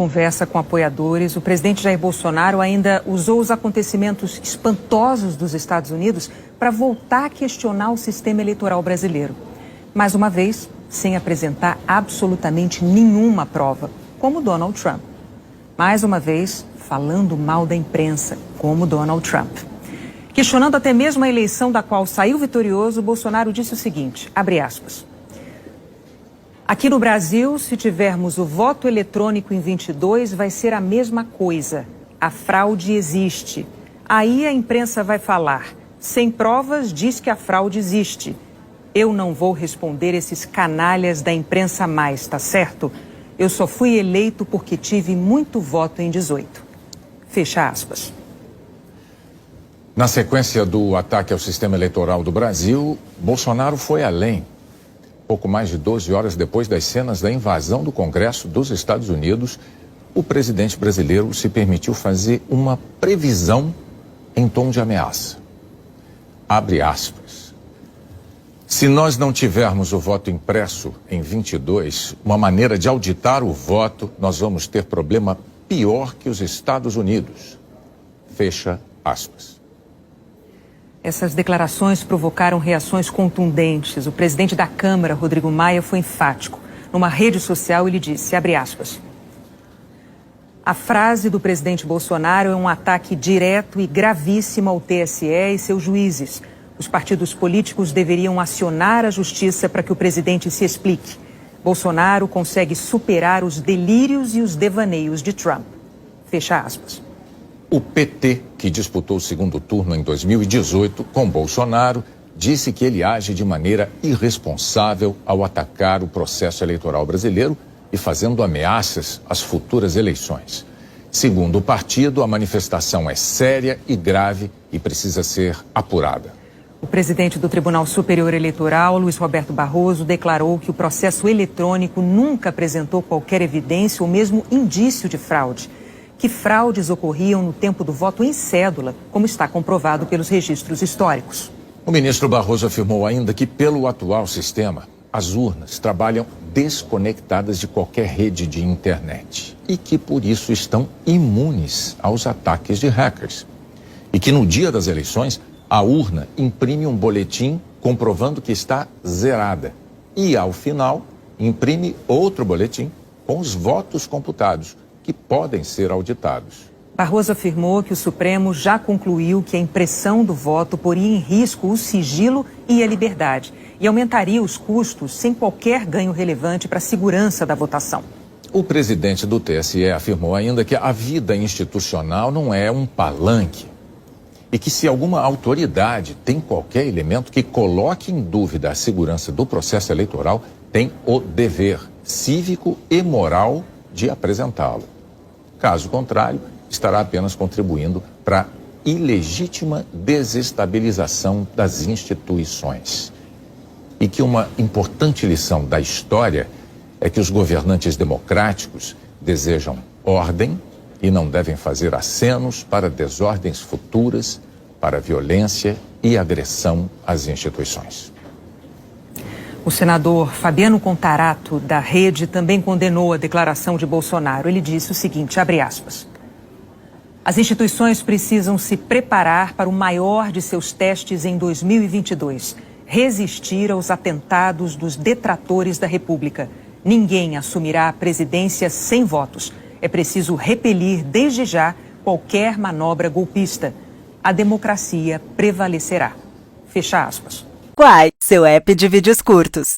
conversa com apoiadores, o presidente Jair Bolsonaro ainda usou os acontecimentos espantosos dos Estados Unidos para voltar a questionar o sistema eleitoral brasileiro. Mais uma vez, sem apresentar absolutamente nenhuma prova, como Donald Trump. Mais uma vez, falando mal da imprensa, como Donald Trump. Questionando até mesmo a eleição da qual saiu vitorioso, Bolsonaro disse o seguinte, abre aspas. Aqui no Brasil, se tivermos o voto eletrônico em 22, vai ser a mesma coisa. A fraude existe. Aí a imprensa vai falar. Sem provas, diz que a fraude existe. Eu não vou responder esses canalhas da imprensa mais, tá certo? Eu só fui eleito porque tive muito voto em 18. Fecha aspas. Na sequência do ataque ao sistema eleitoral do Brasil, Bolsonaro foi além. Pouco mais de 12 horas depois das cenas da invasão do Congresso dos Estados Unidos, o presidente brasileiro se permitiu fazer uma previsão em tom de ameaça. Abre aspas. Se nós não tivermos o voto impresso em 22, uma maneira de auditar o voto, nós vamos ter problema pior que os Estados Unidos. Fecha aspas. Essas declarações provocaram reações contundentes. O presidente da Câmara, Rodrigo Maia, foi enfático. Numa rede social, ele disse, abre aspas, a frase do presidente Bolsonaro é um ataque direto e gravíssimo ao TSE e seus juízes. Os partidos políticos deveriam acionar a justiça para que o presidente se explique. Bolsonaro consegue superar os delírios e os devaneios de Trump. Fecha aspas. O PT, que disputou o segundo turno em 2018 com Bolsonaro, disse que ele age de maneira irresponsável ao atacar o processo eleitoral brasileiro e fazendo ameaças às futuras eleições. Segundo o partido, a manifestação é séria e grave e precisa ser apurada. O presidente do Tribunal Superior Eleitoral, Luiz Roberto Barroso, declarou que o processo eletrônico nunca apresentou qualquer evidência ou mesmo indício de fraude. Que fraudes ocorriam no tempo do voto em cédula, como está comprovado pelos registros históricos. O ministro Barroso afirmou ainda que, pelo atual sistema, as urnas trabalham desconectadas de qualquer rede de internet e que, por isso, estão imunes aos ataques de hackers. E que, no dia das eleições, a urna imprime um boletim comprovando que está zerada. E, ao final, imprime outro boletim com os votos computados, que podem ser auditados. Barroso afirmou que o Supremo já concluiu que a impressão do voto poria em risco o sigilo e a liberdade e aumentaria os custos sem qualquer ganho relevante para a segurança da votação. O presidente do TSE afirmou ainda que a vida institucional não é um palanque e que se alguma autoridade tem qualquer elemento que coloque em dúvida a segurança do processo eleitoral, tem o dever cívico e moral de apresentá-lo. Caso contrário, estará apenas contribuindo para a ilegítima desestabilização das instituições. E que uma importante lição da história é que os governantes democráticos desejam ordem e não devem fazer acenos para desordens futuras, para violência e agressão às instituições. O senador Fabiano Contarato, da Rede, também condenou a declaração de Bolsonaro. Ele disse o seguinte, abre aspas, as instituições precisam se preparar para o maior de seus testes em 2022, resistir aos atentados dos detratores da República. Ninguém assumirá a presidência sem votos. É preciso repelir desde já qualquer manobra golpista. A democracia prevalecerá. Fecha aspas. Quai, seu app de vídeos curtos.